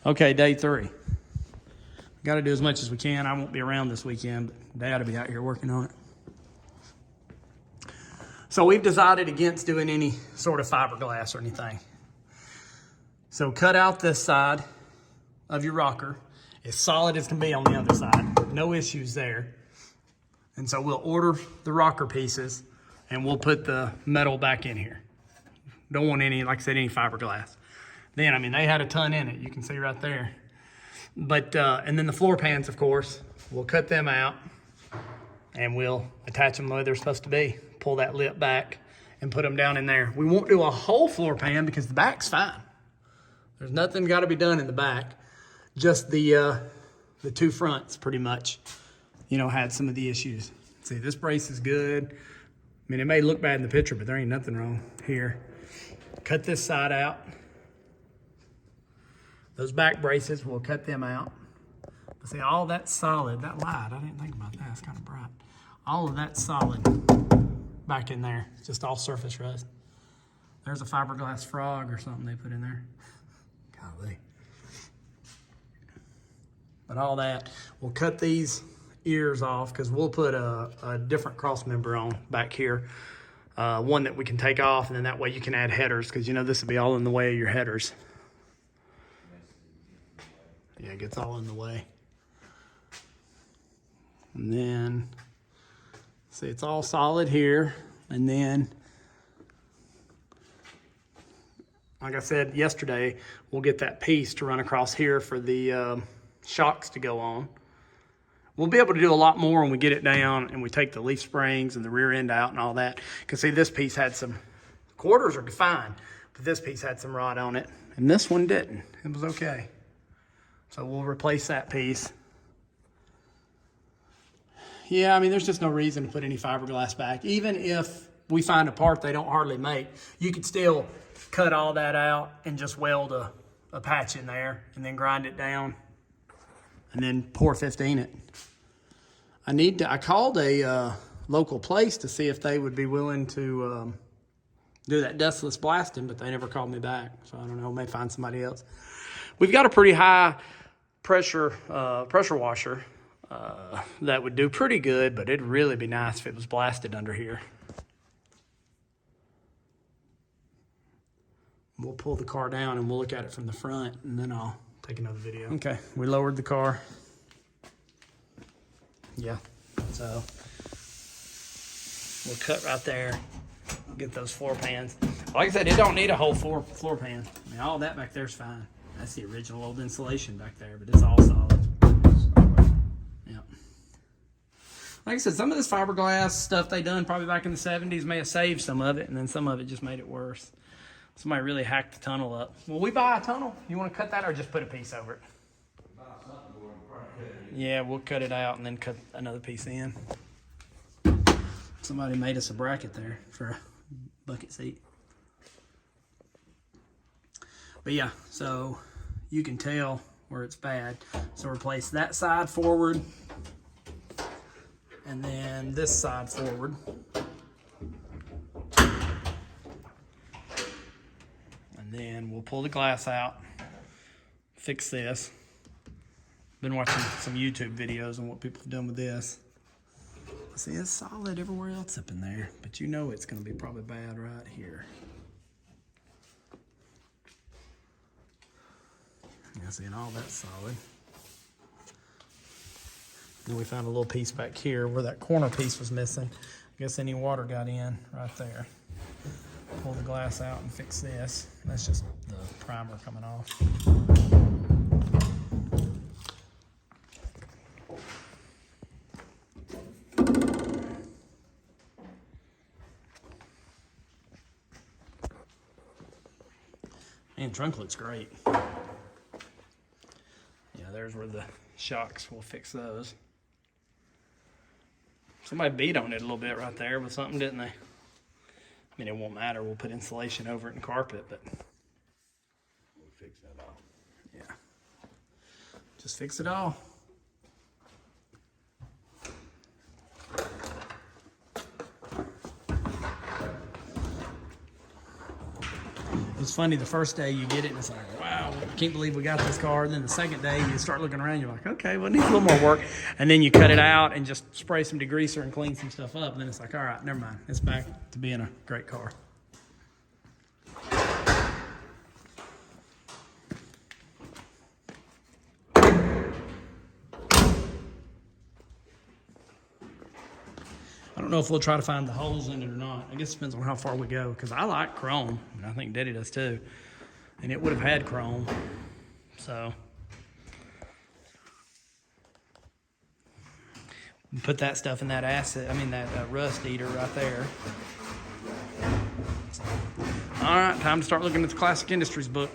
Okay, day 3. Got to do as much as we can. I won't be around this weekend, but Dad will be out here working on it. So we've decided against doing any sort of fiberglass or anything. So cut out this side of your rocker as solid as can be on the other side. No issues there. And so we'll order the rocker pieces and we'll put the metal back in here. Don't want any, like I said, any fiberglass. Then, I mean, they had a ton in it. You can see right there. But, and then the floor pans, of course, we'll cut them out and we'll attach them the way they're supposed to be. Pull that lip back and put them down in there. We won't do a whole floor pan because the back's fine. There's nothing got to be done in the back. Just the 2 fronts pretty much, you know, had some of the issues. See, this brace is good. I mean, it may look bad in the picture, but there ain't nothing wrong here. Cut this side out. Those back braces, we'll cut them out. But see, all that's solid. That light, I didn't think about that. It's kind of bright. All of that's solid back in there. It's just all surface rust. There's a fiberglass frog or something they put in there. Golly. But all that, we'll cut these ears off because we'll put a different cross member on back here. One that we can take off, and then that way you can add headers because, you know, this will be all in the way of your headers. Yeah, it gets all in the way. And then, see, it's all solid here. And then, like I said yesterday, we'll get that piece to run across here for the shocks to go on. We'll be able to do a lot more when we get it down and we take the leaf springs and the rear end out and all that. Because see, this piece had some, quarters are fine, but this piece had some rot on it. And this one didn't. It was okay. So we'll replace that piece. Yeah, I mean, there's just no reason to put any fiberglass back. Even if we find a part they don't hardly make, you could still cut all that out and just weld a patch in there and then grind it down and then pour 15 it. I called a local place to see if they would be willing to do that dustless blasting, but they never called me back. So I don't know, may find somebody else. We've got a pretty high pressure washer that would do pretty good, but it'd really be nice if it was blasted under here. We'll pull the car down and we'll look at it from the front, and then I'll take another video. Okay, we lowered the car. Yeah, so we'll cut right there, get those floor pans. Like I said, it don't need a whole floor pan. I mean, all that back there's fine. That's the original old insulation back there, but it's all solid. Yeah. Like I said, some of this fiberglass stuff they done probably back in the 70s may have saved some of it, and then some of it just made it worse. Somebody really hacked the tunnel up. Will we buy a tunnel? You want to cut that or just put a piece over it? Yeah, we'll cut it out and then cut another piece in. Somebody made us a bracket there for a bucket seat. But yeah, so you can tell where it's bad. So replace that side forward and then this side forward. And then we'll pull the glass out, fix this. Been watching some YouTube videos on what people have done with this. See, it's solid everywhere else up in there, but you know it's going to be probably bad right here. Yeah, see, and all that's solid. Then we found a little piece back here where that corner piece was missing. I guess any water got in right there. Pull the glass out and fix this. That's just the primer coming off. Man, trunk looks great. Yeah, there's where the shocks, we'll fix those. Somebody beat on it a little bit right there with something, didn't they? I mean, it won't matter. We'll put insulation over it and carpet, but we'll fix that all. Yeah. Just fix it all. It's funny, the first day you get it and it's like, wow, can't believe we got this car. Then the second day, you start looking around, you're like, okay, well, it needs a little more work. And then you cut it out and just spray some degreaser and clean some stuff up. And then it's like, all right, never mind. It's back to being a great car. I don't know if we'll try to find the holes in it or not. I guess it depends on how far we go, because I like chrome, and I think Daddy does too. And it would have had chrome, so. Put that stuff in that that rust eater right there. All right, time to start looking at the Classic Industries book.